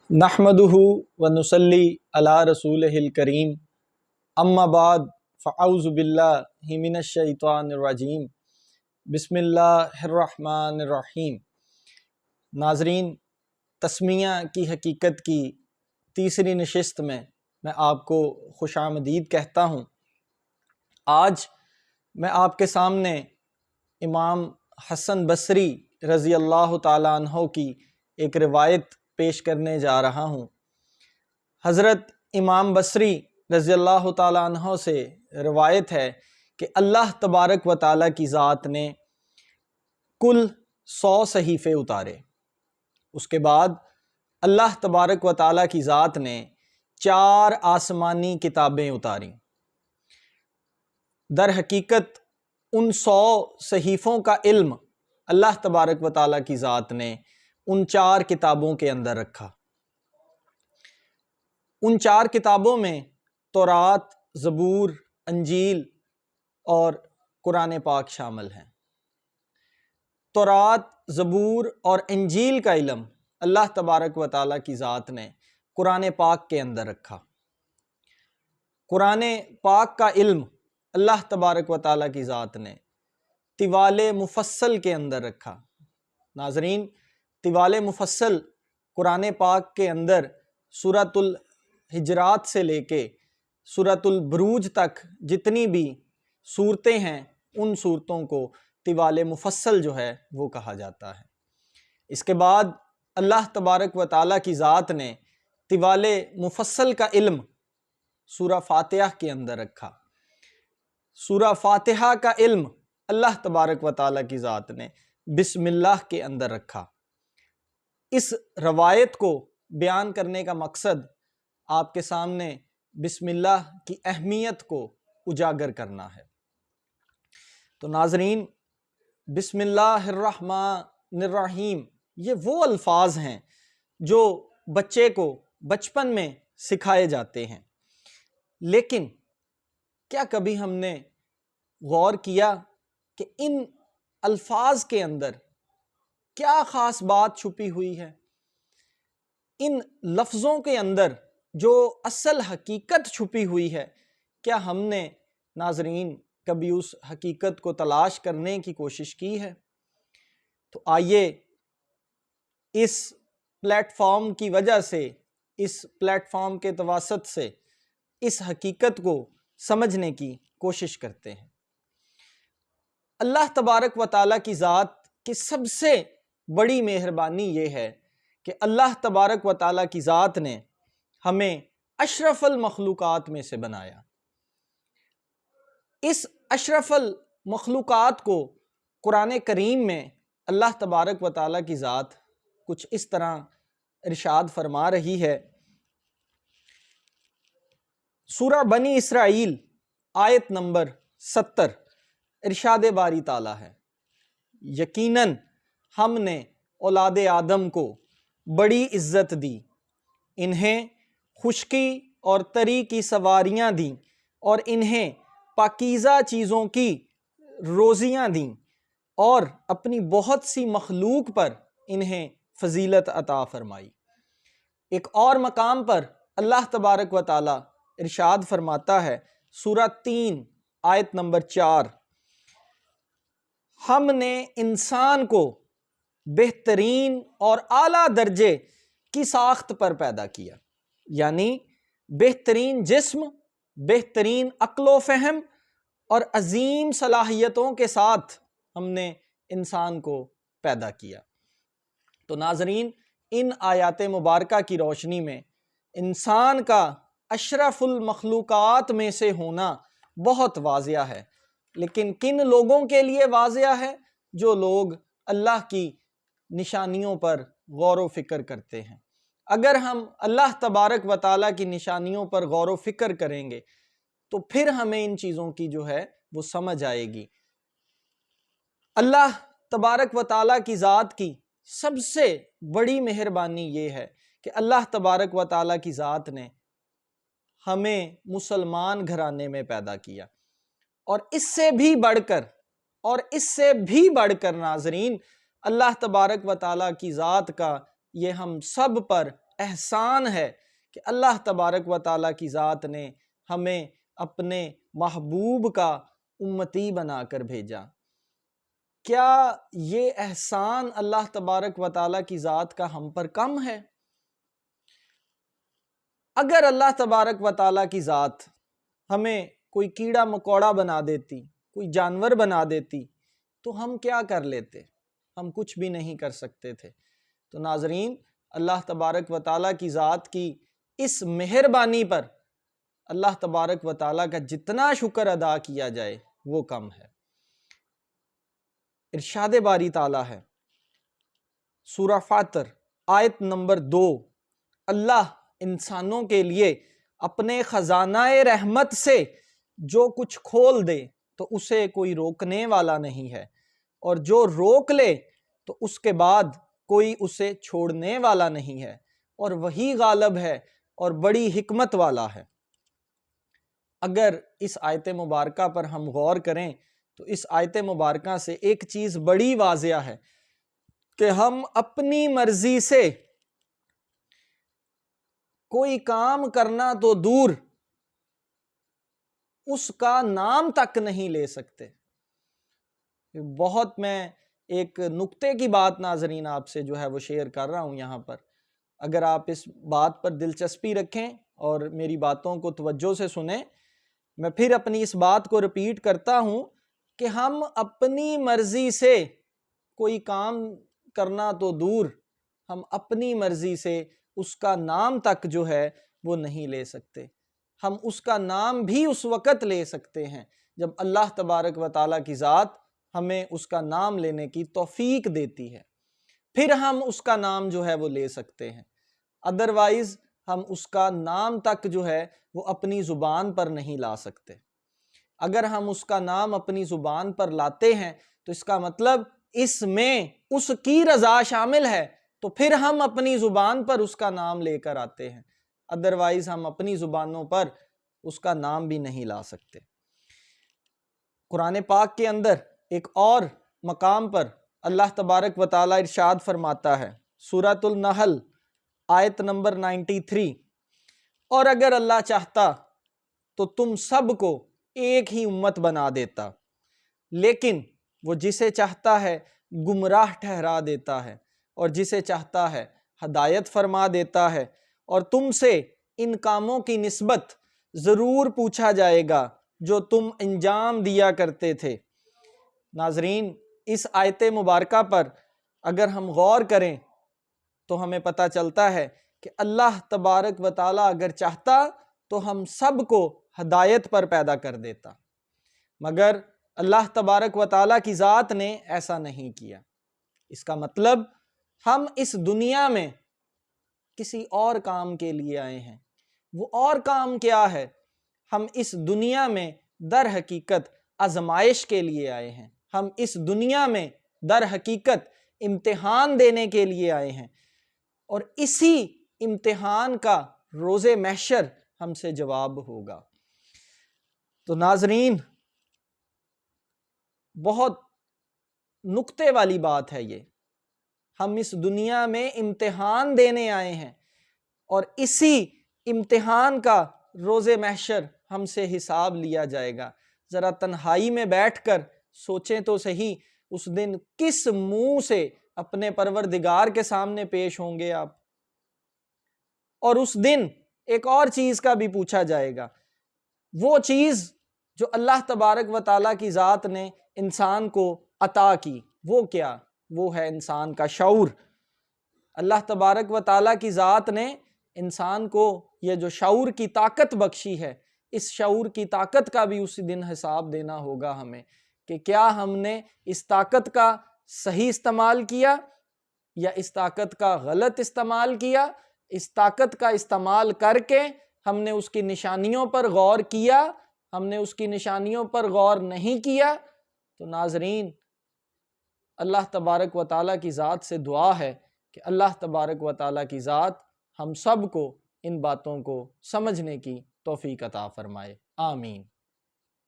نحمدہ ونصلی علی رسولہ الکریم اما بعد فاعوذ باللہ من الشیطان الرجیم بسم اللہ الرحمن الرحیم۔ ناظرین، تسمیہ کی حقیقت کی تیسری نشست میں آپ کو خوش آمدید کہتا ہوں۔ آج میں آپ کے سامنے امام حسن بصری رضی اللہ تعالیٰ عنہ کی ایک روایت پیش کرنے جا رہا ہوں۔ حضرت امام بصری رضی اللہ تعالیٰ عنہ سے روایت ہے کہ اللہ تبارک و تعالیٰ کی ذات نے کل 100 صحیفے اتارے۔ اس کے بعد اللہ تبارک و تعالیٰ کی ذات نے 4 آسمانی کتابیں اتاریں۔ در حقیقت ان 100 صحیفوں کا علم اللہ تبارک و تعالیٰ کی ذات نے ان 4 کتابوں کے اندر رکھا۔ ان 4 کتابوں میں تورات، زبور، انجیل اور قرآن پاک شامل ہیں۔ تورات، زبور اور انجیل کا علم اللہ تبارک و تعالیٰ کی ذات نے قرآن پاک کے اندر رکھا۔ قرآن پاک کا علم اللہ تبارک و تعالیٰ کی ذات نے طوال مفصل کے اندر رکھا۔ ناظرین، طوال مفصل قرآن پاک کے اندر سورۃ الحجرات سے لے کے سورۃ البروج تک جتنی بھی صورتیں ہیں ان صورتوں کو طوال مفصل جو ہے وہ کہا جاتا ہے۔ اس کے بعد اللہ تبارک و تعالیٰ کی ذات نے طوال مفصل کا علم سورہ فاتحہ کے اندر رکھا۔ سورہ فاتحہ کا علم اللہ تبارک و تعالیٰ کی ذات نے بسم اللہ کے اندر رکھا۔ اس روایت کو بیان کرنے کا مقصد آپ کے سامنے بسم اللہ کی اہمیت کو اجاگر کرنا ہے۔ تو ناظرین، بسم اللہ الرحمن الرحیم یہ وہ الفاظ ہیں جو بچے کو بچپن میں سکھائے جاتے ہیں، لیکن کیا کبھی ہم نے غور کیا کہ ان الفاظ کے اندر کیا خاص بات چھپی ہوئی ہے؟ ان لفظوں کے اندر جو اصل حقیقت چھپی ہوئی ہے، کیا ہم نے ناظرین کبھی اس حقیقت کو تلاش کرنے کی کوشش کی ہے؟ تو آئیے اس پلیٹ فارم کی وجہ سے، اس پلیٹ فارم کے تواسط سے اس حقیقت کو سمجھنے کی کوشش کرتے ہیں۔ اللہ تبارک و تعالیٰ کی ذات کی سب سے بڑی مہربانی یہ ہے کہ اللہ تبارک و تعالیٰ کی ذات نے ہمیں اشرف المخلوقات میں سے بنایا۔ اس اشرف المخلوقات کو قرآن کریم میں اللہ تبارک و تعالیٰ کی ذات کچھ اس طرح ارشاد فرما رہی ہے۔ سورہ بنی اسرائیل آیت نمبر 70 ارشاد باری تعالیٰ ہے، یقیناً ہم نے اولاد آدم کو بڑی عزت دی، انہیں خشکی اور تری کی سواریاں دیں اور انہیں پاکیزہ چیزوں کی روزیاں دیں اور اپنی بہت سی مخلوق پر انہیں فضیلت عطا فرمائی۔ ایک اور مقام پر اللہ تبارک و تعالیٰ ارشاد فرماتا ہے، سورہ 3 آیت نمبر 4، ہم نے انسان کو بہترین اور اعلیٰ درجے کی ساخت پر پیدا کیا، یعنی بہترین جسم، بہترین عقل و فہم اور عظیم صلاحیتوں کے ساتھ ہم نے انسان کو پیدا کیا۔ تو ناظرین، ان آیات مبارکہ کی روشنی میں انسان کا اشرف المخلوقات میں سے ہونا بہت واضح ہے، لیکن کن لوگوں کے لیے واضح ہے؟ جو لوگ اللہ کی نشانیوں پر غور و فکر کرتے ہیں۔ اگر ہم اللہ تبارک و تعالیٰ کی نشانیوں پر غور و فکر کریں گے تو پھر ہمیں ان چیزوں کی جو ہے وہ سمجھ آئے گی۔ اللہ تبارک و تعالیٰ کی ذات کی سب سے بڑی مہربانی یہ ہے کہ اللہ تبارک و تعالیٰ کی ذات نے ہمیں مسلمان گھرانے میں پیدا کیا، اور اس سے بھی بڑھ کر ناظرین، اللہ تبارک و تعالیٰ کی ذات کا یہ ہم سب پر احسان ہے کہ اللہ تبارک و تعالیٰ کی ذات نے ہمیں اپنے محبوب کا امتی بنا کر بھیجا۔ کیا یہ احسان اللہ تبارک و تعالیٰ کی ذات کا ہم پر کم ہے؟ اگر اللہ تبارک و تعالیٰ کی ذات ہمیں کوئی کیڑا مکوڑا بنا دیتی، کوئی جانور بنا دیتی، تو ہم کیا کر لیتے؟ ہم کچھ بھی نہیں کر سکتے تھے۔ تو ناظرین، اللہ تبارک و تعالیٰ کی ذات کی اس مہربانی پر اللہ تبارک و تعالیٰ کا جتنا شکر ادا کیا جائے وہ کم ہے۔ ارشاد باری تعالیٰ ہے سورہ فاطر آیت نمبر 2، اللہ انسانوں کے لیے اپنے خزانہ رحمت سے جو کچھ کھول دے تو اسے کوئی روکنے والا نہیں ہے، اور جو روک لے تو اس کے بعد کوئی اسے چھوڑنے والا نہیں ہے، اور وہی غالب ہے اور بڑی حکمت والا ہے۔ اگر اس آیت مبارکہ پر ہم غور کریں تو اس آیت مبارکہ سے ایک چیز بڑی واضح ہے کہ ہم اپنی مرضی سے کوئی کام کرنا تو دور، اس کا نام تک نہیں لے سکتے۔ بہت میں ایک نکتے کی بات ناظرین آپ سے جو ہے وہ شیئر کر رہا ہوں یہاں پر، اگر آپ اس بات پر دلچسپی رکھیں اور میری باتوں کو توجہ سے سنیں، میں پھر اپنی اس بات کو ریپیٹ کرتا ہوں کہ ہم اپنی مرضی سے کوئی کام کرنا تو دور، ہم اپنی مرضی سے اس کا نام تک جو ہے وہ نہیں لے سکتے۔ ہم اس کا نام بھی اس وقت لے سکتے ہیں جب اللہ تبارک و تعالیٰ کی ذات ہمیں اس کا نام لینے کی توفیق دیتی ہے، پھر ہم اس کا نام جو ہے وہ لے سکتے ہیں۔ ادروائز ہم اس کا نام تک جو ہے وہ اپنی زبان پر نہیں لا سکتے۔ اگر ہم اس کا نام اپنی زبان پر لاتے ہیں تو اس کا مطلب اس میں اس کی رضا شامل ہے، تو پھر ہم اپنی زبان پر اس کا نام لے کر آتے ہیں، ادروائز ہم اپنی زبانوں پر اس کا نام بھی نہیں لا سکتے۔ قرآن پاک کے اندر ایک اور مقام پر اللہ تبارک و تعالیٰ ارشاد فرماتا ہے سورۃ النحل آیت نمبر 93، اور اگر اللہ چاہتا تو تم سب کو ایک ہی امت بنا دیتا، لیکن وہ جسے چاہتا ہے گمراہ ٹھہرا دیتا ہے اور جسے چاہتا ہے ہدایت فرما دیتا ہے، اور تم سے ان کاموں کی نسبت ضرور پوچھا جائے گا جو تم انجام دیا کرتے تھے۔ ناظرین، اس آیت مبارکہ پر اگر ہم غور کریں تو ہمیں پتہ چلتا ہے کہ اللہ تبارک و تعالیٰ اگر چاہتا تو ہم سب کو ہدایت پر پیدا کر دیتا، مگر اللہ تبارک و تعالیٰ کی ذات نے ایسا نہیں کیا۔ اس کا مطلب ہم اس دنیا میں کسی اور کام کے لیے آئے ہیں۔ وہ اور کام کیا ہے؟ ہم اس دنیا میں در حقیقت آزمائش کے لیے آئے ہیں، ہم اس دنیا میں در حقیقت امتحان دینے کے لیے آئے ہیں، اور اسی امتحان کا روز محشر ہم سے جواب ہوگا۔ تو ناظرین، بہت نکتے والی بات ہے یہ، ہم اس دنیا میں امتحان دینے آئے ہیں، اور اسی امتحان کا روز محشر ہم سے حساب لیا جائے گا۔ ذرا تنہائی میں بیٹھ کر سوچیں تو صحیح، اس دن کس منہ سے اپنے پروردگار کے سامنے پیش ہوں گے آپ؟ اور اس دن ایک اور چیز کا بھی پوچھا جائے گا، وہ چیز جو اللہ تبارک و تعالیٰ کی ذات نے انسان کو عطا کی، وہ کیا؟ وہ ہے انسان کا شعور۔ اللہ تبارک و تعالیٰ کی ذات نے انسان کو یہ جو شعور کی طاقت بخشی ہے، اس شعور کی طاقت کا بھی اسی دن حساب دینا ہوگا ہمیں، کہ کیا ہم نے اس طاقت کا صحیح استعمال کیا یا اس طاقت کا غلط استعمال کیا۔ اس طاقت کا استعمال کر کے ہم نے اس کی نشانیوں پر غور کیا، ہم نے اس کی نشانیوں پر غور نہیں کیا، تو ناظرین، اللہ تبارک و تعالیٰ کی ذات سے دعا ہے کہ اللہ تبارک و تعالیٰ کی ذات ہم سب کو ان باتوں کو سمجھنے کی توفیق عطا فرمائے۔ آمین۔